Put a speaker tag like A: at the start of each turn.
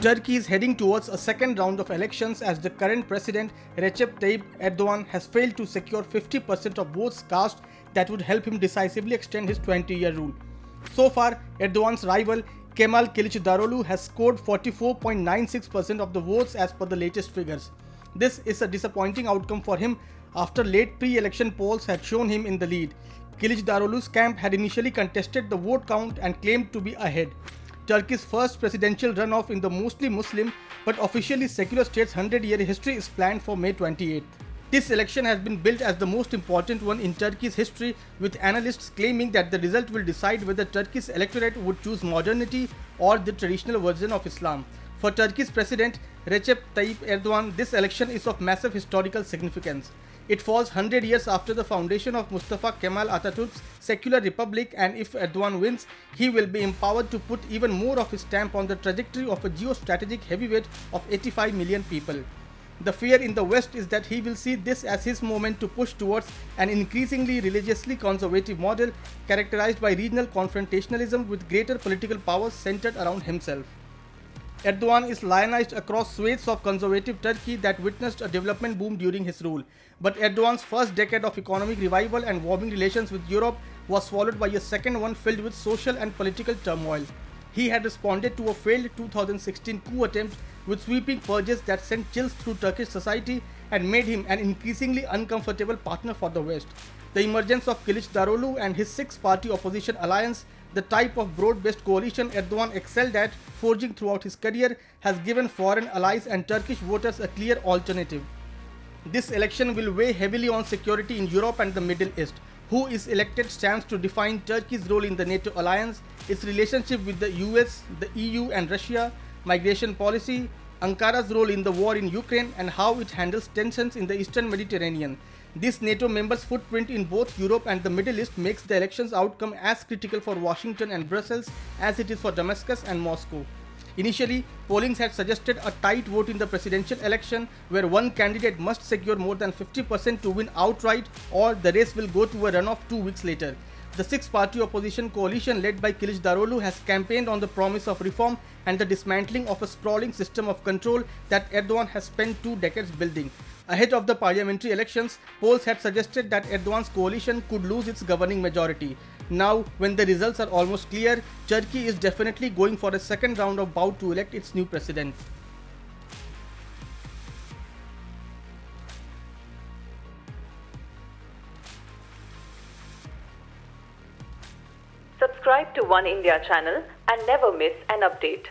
A: Turkey is heading towards a second round of elections as the current president Recep Tayyip Erdogan has failed to secure 50% of votes cast that would help him decisively extend his 20-year rule. So far, Erdogan's rival Kemal Kılıçdaroğlu has scored 44.96% of the votes as per the latest figures. This is a disappointing outcome for him after late pre-election polls had shown him in the lead. Kilicdaroglu's camp had initially contested the vote count and claimed to be ahead. Turkey's first presidential runoff in the mostly Muslim but officially secular state's 100-year history is planned for May 28th. This election has been billed as the most important one in Turkey's history, with analysts claiming that the result will decide whether Turkey's electorate would choose modernity or the traditional version of Islam. For Turkey's president Recep Tayyip Erdogan, this election is of massive historical significance. It falls 100 years after the foundation of Mustafa Kemal Atatürk's secular republic, and if Erdogan wins, he will be empowered to put even more of his stamp on the trajectory of a geostrategic heavyweight of 85 million people. The fear in the West is that he will see this as his moment to push towards an increasingly religiously conservative model characterized by regional confrontationalism with greater political powers centered around himself. Erdogan is lionized across swathes of conservative Turkey that witnessed a development boom during his rule. But Erdogan's first decade of economic revival and warming relations with Europe was followed by a second one filled with social and political turmoil. He had responded to a failed 2016 coup attempt with sweeping purges that sent chills through Turkish society and made him an increasingly uncomfortable partner for the West. The emergence of Kilicdaroglu and his six-party opposition alliance, the type of broad-based coalition Erdogan excelled at forging throughout his career, has given foreign allies and Turkish voters a clear alternative. This election will weigh heavily on security in Europe and the Middle East. Who is elected stands to define Turkey's role in the NATO alliance, its relationship with the US, the EU and Russia, migration policy, Ankara's role in the war in Ukraine, and how it handles tensions in the Eastern Mediterranean. This NATO member's footprint in both Europe and the Middle East makes the election's outcome as critical for Washington and Brussels as it is for Damascus and Moscow. Initially, pollings had suggested a tight vote in the presidential election where one candidate must secure more than 50% to win outright, or the race will go to a runoff 2 weeks later. The six-party opposition coalition led by Kilicdaroglu has campaigned on the promise of reform and the dismantling of a sprawling system of control that Erdogan has spent 2 decades building. Ahead of the parliamentary elections, polls had suggested that Erdogan's coalition could lose its governing majority. Now, when the results are almost clear, Turkey is definitely going for a second round of bout to elect its new president.
B: Subscribe to Oneindia channel and never miss an update.